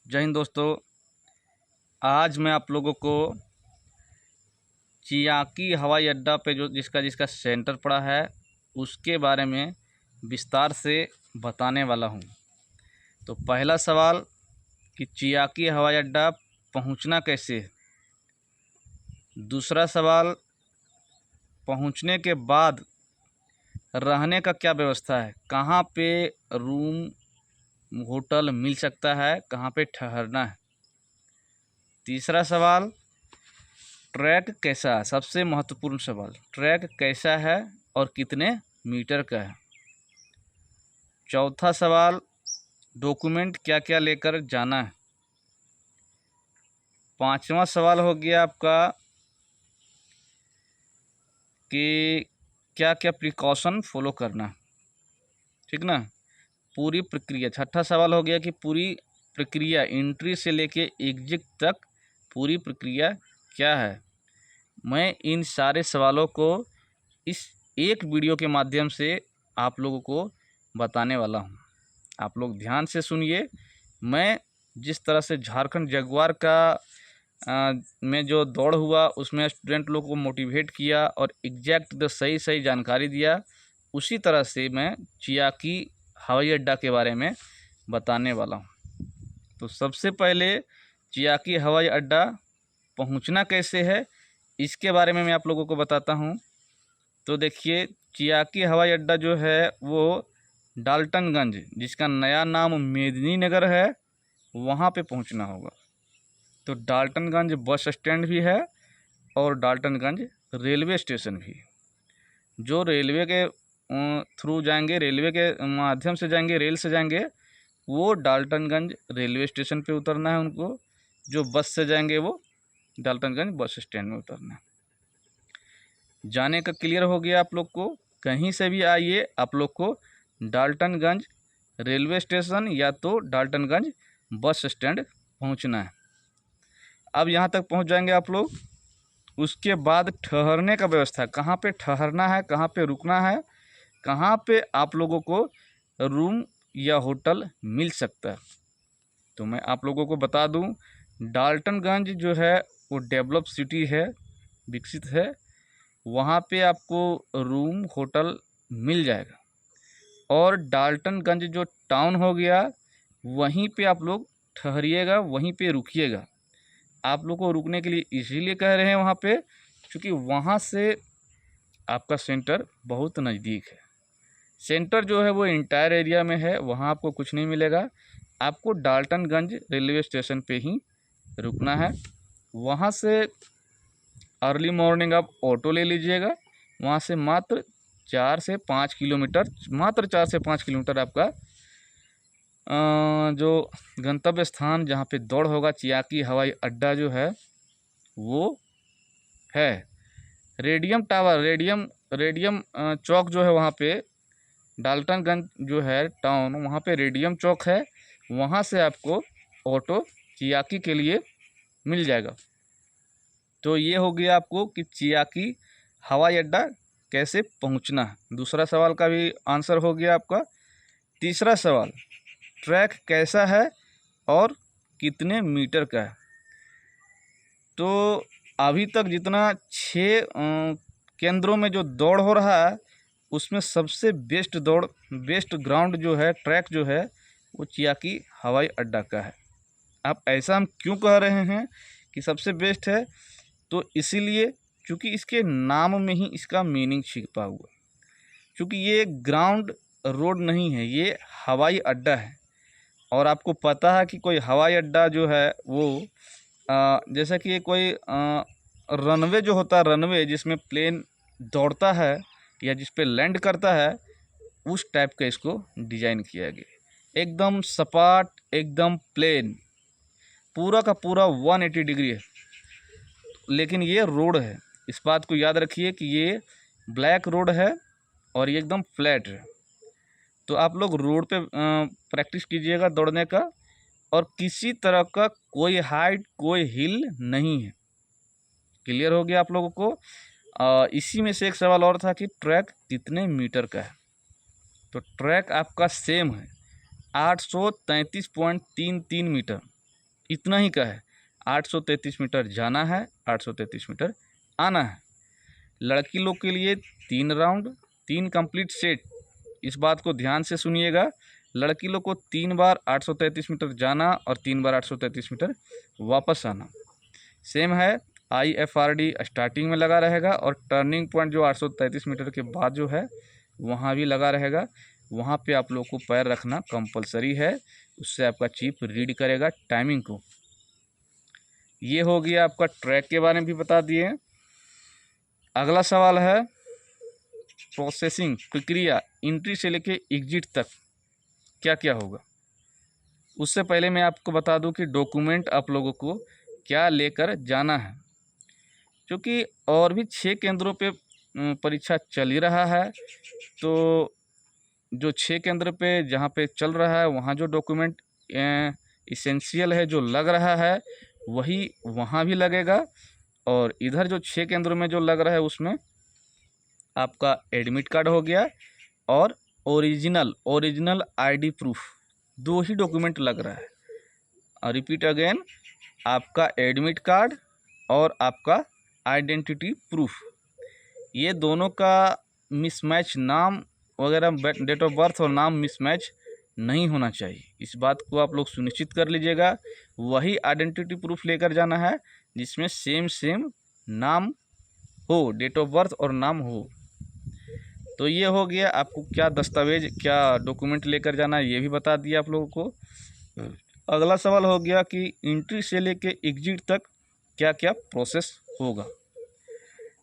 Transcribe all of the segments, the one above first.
जय हिंद दोस्तों। आज मैं आप लोगों को चियाकी हवाई अड्डा पे जो जिसका सेंटर पड़ा है उसके बारे में विस्तार से बताने वाला हूं। तो पहला सवाल कि चियाकी हवाई अड्डा पहुंचना कैसे है। दूसरा सवाल, पहुंचने के बाद रहने का क्या व्यवस्था है, कहाँ पे रूम होटल मिल सकता है, कहाँ पे ठहरना है। तीसरा सवाल, ट्रैक कैसा है, सबसे महत्वपूर्ण सवाल, ट्रैक कैसा है और कितने मीटर का है। चौथा सवाल, डॉक्यूमेंट क्या क्या लेकर जाना है। पांचवा सवाल हो गया आपका कि क्या क्या प्रिकॉशन फॉलो करना है, ठीक ना, पूरी प्रक्रिया। छठा सवाल हो गया कि पूरी प्रक्रिया एंट्री से लेके एग्जिट तक पूरी प्रक्रिया क्या है। मैं इन सारे सवालों को इस एक वीडियो के माध्यम से आप लोगों को बताने वाला हूं। आप लोग ध्यान से सुनिए। मैं जिस तरह से झारखंड जगुआर का में जो दौड़ हुआ उसमें स्टूडेंट लोग को मोटिवेट किया और एग्जैक्ट सही सही जानकारी दिया, उसी तरह से मैं चियाकी हवाई अड्डा के बारे में बताने वाला हूं। तो सबसे पहले चियाकी हवाई अड्डा पहुंचना कैसे है इसके बारे में मैं आप लोगों को बताता हूं। तो देखिए, चियाकी हवाई अड्डा जो है वो डाल्टनगंज, जिसका नया नाम मेदिनीनगर है, वहाँ पे पहुँचना होगा। तो डाल्टनगंज बस स्टैंड भी है और डाल्टनगंज रेलवे स्टेशन भी। जो रेलवे के थ्रू जाएंगे, रेलवे के माध्यम से जाएंगे, रेल से जाएंगे, वो डाल्टनगंज रेलवे स्टेशन पे उतरना है उनको। जो बस से जाएंगे वो डाल्टनगंज बस स्टैंड में उतरना है। जाने का क्लियर हो गया आप लोग को। कहीं से भी आइए, आप लोग को डाल्टनगंज रेलवे स्टेशन या तो डाल्टनगंज बस स्टैंड पहुंचना है। अब यहाँ तक पहुंच जाएंगे आप लोग। उसके बाद ठहरने का व्यवस्था, कहाँ पे ठहरना है, कहाँ पे रुकना है, कहाँ पे आप लोगों को रूम या होटल मिल सकता है। तो मैं आप लोगों को बता दूं, डाल्टनगंज जो है वो डेवलप सिटी है, विकसित है। वहाँ पे आपको रूम होटल मिल जाएगा। और डाल्टनगंज जो टाउन हो गया, वहीं पे आप लोग ठहरिएगा, वहीं पे रुकिएगा। आप लोग को रुकने के लिए इसीलिए कह रहे हैं वहाँ पे, क्योंकि वहाँ से आपका सेंटर बहुत नज़दीक है। सेंटर जो है वो इंटायर एरिया में है, वहाँ आपको कुछ नहीं मिलेगा। आपको डाल्टनगंज रेलवे स्टेशन पे ही रुकना है। वहाँ से अर्ली मॉर्निंग आप ऑटो ले लीजिएगा। वहाँ से मात्र 4 से 5 किलोमीटर, मात्र 4 से 5 किलोमीटर आपका जो गंतव्य स्थान जहाँ पे दौड़ होगा, चियाकी हवाई अड्डा जो है वो है। रेडियम टावर, रेडियम चौक जो है वहाँ पे, डाल्टनगंज जो है टाउन, वहाँ पे रेडियम चौक है। वहाँ से आपको ऑटो चियाकी के लिए मिल जाएगा। तो ये हो गया आपको कि चियाकी हवाई अड्डा कैसे पहुंचना है। दूसरा सवाल का भी आंसर हो गया आपका। तीसरा सवाल, ट्रैक कैसा है और कितने मीटर का है। तो अभी तक जितना 6 केंद्रों में जो दौड़ हो रहा है, उसमें सबसे बेस्ट ग्राउंड जो है, ट्रैक जो है, वो चियाकी हवाई अड्डा का है। अब ऐसा हम क्यों कह रहे हैं कि सबसे बेस्ट है, तो इसीलिए क्योंकि इसके नाम में ही इसका मीनिंग छिपा हुआ। क्योंकि ये ग्राउंड रोड नहीं है, ये हवाई अड्डा है। और आपको पता है कि कोई हवाई अड्डा जो है वो जैसा कि कोई रनवे जो होता है, रनवे जिसमें प्लेन दौड़ता है या जिस पे लैंड करता है, उस टाइप का इसको डिज़ाइन किया गया। एकदम सपाट, एकदम प्लेन, पूरा का पूरा 180 डिग्री है। लेकिन ये रोड है, इस बात को याद रखिए कि ये ब्लैक रोड है और ये एकदम फ्लैट है। तो आप लोग रोड पे प्रैक्टिस कीजिएगा दौड़ने का। और किसी तरह का कोई हाइट, कोई हिल नहीं है। क्लियर हो गया आप लोगों को। इसी में से एक सवाल और था कि ट्रैक कितने मीटर का है। तो ट्रैक आपका सेम है, 833.33 मीटर। इतना ही का है। 833 मीटर जाना है, 833 मीटर आना है। लड़की लोग के लिए 3 राउंड, 3 कंप्लीट सेट। इस बात को ध्यान से सुनिएगा। लड़की लोग को 3 बार 833 मीटर जाना और 3 बार 833 मीटर वापस आना। सेम है, IFRD स्टार्टिंग में लगा रहेगा और टर्निंग पॉइंट जो 833 मीटर के बाद जो है वहाँ भी लगा रहेगा। वहाँ पे आप लोग को पैर रखना कंपलसरी है, उससे आपका चिप रीड करेगा टाइमिंग को। ये हो गया आपका ट्रैक के बारे में भी बता दिए। अगला सवाल है प्रोसेसिंग प्रक्रिया, एंट्री से लेके एग्जिट तक क्या क्या होगा। उससे पहले मैं आपको बता दूं कि डॉक्यूमेंट आप लोगों को क्या लेकर जाना है, क्योंकि और भी 6 केंद्रों पे परीक्षा चल ही रहा है। तो जो 6 केंद्र पे जहाँ पे चल रहा है वहाँ जो डॉक्यूमेंट इसेंशियल है जो लग रहा है वही वहाँ भी लगेगा। और इधर जो 6 केंद्रों में जो लग रहा है उसमें आपका एडमिट कार्ड हो गया और ओरिजिनल ID प्रूफ, 2 ही डॉक्यूमेंट लग रहा है। और रिपीट अगेन, आपका एडमिट कार्ड और आपका आइडेंटिटी प्रूफ, ये दोनों का मिसमैच, नाम वगैरह डेट ऑफ बर्थ और नाम मिसमैच नहीं होना चाहिए। इस बात को आप लोग सुनिश्चित कर लीजिएगा। वही आइडेंटिटी प्रूफ लेकर जाना है जिसमें सेम नाम हो, डेट ऑफ बर्थ और नाम हो। तो ये हो गया, आपको क्या दस्तावेज क्या डॉक्यूमेंट लेकर जाना है ये भी बता दिया आप लोगों को। अगला सवाल हो गया कि एंट्री से लेके एग्जिट तक क्या क्या प्रोसेस होगा।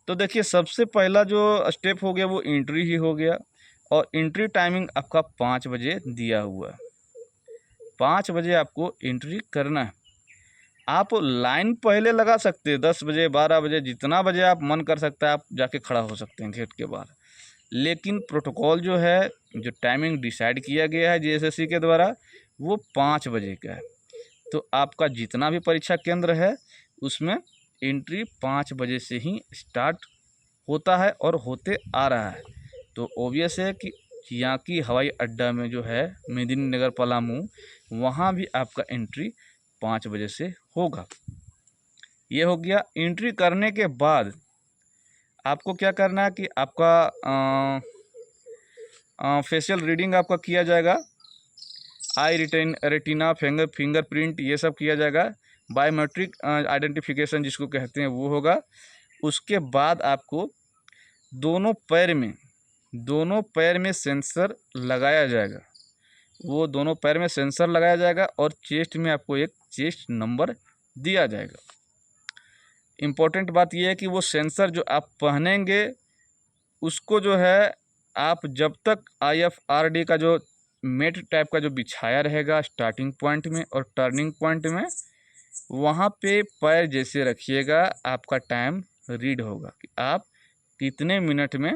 तो देखिए, सबसे पहला जो स्टेप हो गया वो एंट्री ही हो गया। और एंट्री टाइमिंग आपका 5 बजे दिया हुआ है। 5 बजे आपको एंट्री करना है। आप लाइन पहले लगा सकते हैं, 10 बजे 12 बजे, जितना बजे आप मन कर सकता है आप जाके खड़ा हो सकते हैं गेट के बाहर। लेकिन प्रोटोकॉल जो है, जो टाइमिंग डिसाइड किया गया है JSSC के द्वारा, वो 5 बजे का है। तो आपका जितना भी परीक्षा केंद्र है उसमें एंट्री 5 बजे से ही स्टार्ट होता है और होते आ रहा है। तो ऑब्वियस है कि यहाँ की हवाई अड्डा में जो है मेदिनीनगर पलामू, वहाँ भी आपका एंट्री 5 बजे से होगा। ये हो गया। एंट्री करने के बाद आपको क्या करना है कि आपका फेशियल रीडिंग आपका किया जाएगा, आई रेटिना, फिंगरप्रिंट, ये सब किया जाएगा। बायोमेट्रिक आइडेंटिफिकेशन जिसको कहते हैं वो होगा। उसके बाद आपको दोनों पैर में सेंसर लगाया जाएगा। वो दोनों पैर में सेंसर लगाया जाएगा और चेस्ट में आपको एक चेस्ट नंबर दिया जाएगा। इम्पोर्टेंट बात यह है कि वो सेंसर जो आप पहनेंगे उसको जो है आप जब तक IFRD का जो मेट टाइप का जो बिछाया रहेगा स्टार्टिंग पॉइंट में और टर्निंग पॉइंट में, वहाँ पे पैर जैसे रखिएगा आपका टाइम रीड होगा कि आप कितने मिनट में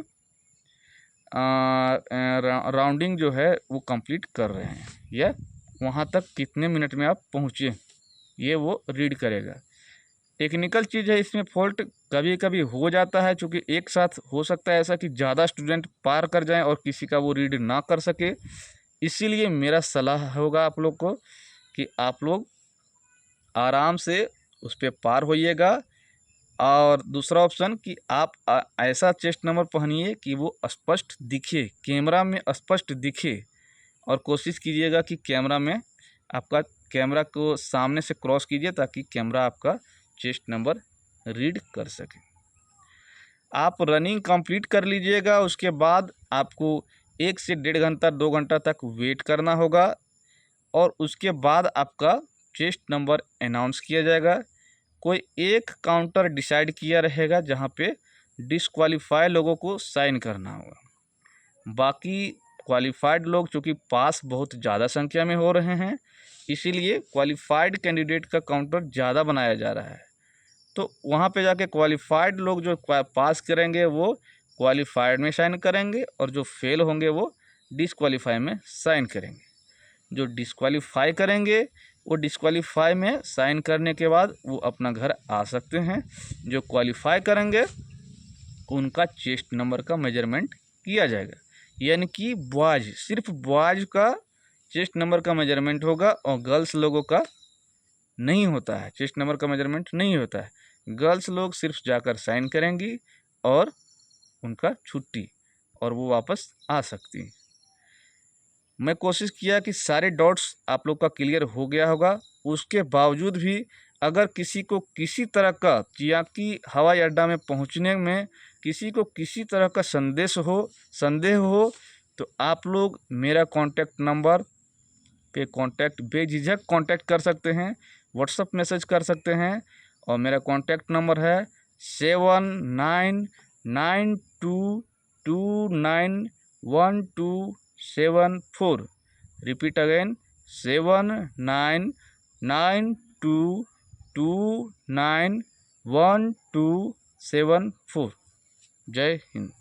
राउंडिंग जो है वो कंप्लीट कर रहे हैं, या वहाँ तक कितने मिनट में आप पहुँचे, ये वो रीड करेगा। टेक्निकल चीज़ है, इसमें फॉल्ट कभी कभी हो जाता है, क्योंकि एक साथ हो सकता है ऐसा कि ज़्यादा स्टूडेंट पार कर जाएं और किसी का वो रीड ना कर सके। इसीलिए मेरा सलाह होगा आप लोग को कि आप लोग आराम से उस पर पार होइएगा। और दूसरा ऑप्शन कि आप ऐसा चेस्ट नंबर पहनिए कि वो स्पष्ट दिखे, कैमरा में स्पष्ट दिखे। और कोशिश कीजिएगा कि कैमरा को सामने से क्रॉस कीजिए ताकि कैमरा आपका चेस्ट नंबर रीड कर सके। आप रनिंग कंप्लीट कर लीजिएगा। उसके बाद आपको 1 से 1.5 घंटा 2 घंटा तक वेट करना होगा और उसके बाद आपका चेस्ट नंबर अनाउंस किया जाएगा। कोई एक काउंटर डिसाइड किया रहेगा जहाँ पे डिसक्वालीफाई लोगों को साइन करना होगा। बाकी क्वालिफाइड लोग, चूँकि पास बहुत ज़्यादा संख्या में हो रहे हैं, इसीलिए क्वालिफाइड कैंडिडेट का काउंटर ज़्यादा बनाया जा रहा है। तो वहाँ पे जाके क्वालिफाइड लोग जो पास करेंगे वो क्वालिफाइड में साइन करेंगे और जो फेल होंगे वो डिसक्वालीफाई में साइन करेंगे। जो डिसक्वालीफाई करेंगे वो डिसक्वालीफाई में साइन करने के बाद वो अपना घर आ सकते हैं। जो क्वालिफाई करेंगे उनका चेस्ट नंबर का मेजरमेंट किया जाएगा, यानी कि सिर्फ बॉयज का चेस्ट नंबर का मेजरमेंट होगा और गर्ल्स लोगों का नहीं होता है, चेस्ट नंबर का मेजरमेंट नहीं होता है। गर्ल्स लोग सिर्फ जाकर साइन करेंगी और उनका छुट्टी, और वो वापस आ सकती। मैं कोशिश किया कि सारे डॉट्स आप लोग का क्लियर हो गया होगा। उसके बावजूद भी अगर किसी को किसी तरह का चियाकी हवाई अड्डा में पहुंचने में किसी को किसी तरह का संदेह हो तो आप लोग मेरा कॉन्टैक्ट नंबर पे बेझिझक कॉन्टैक्ट कर सकते हैं, व्हाट्सअप मैसेज कर सकते हैं। और मेरा कॉन्टैक्ट नंबर है 7992291274। Repeat again 7992291274। जय हिंद।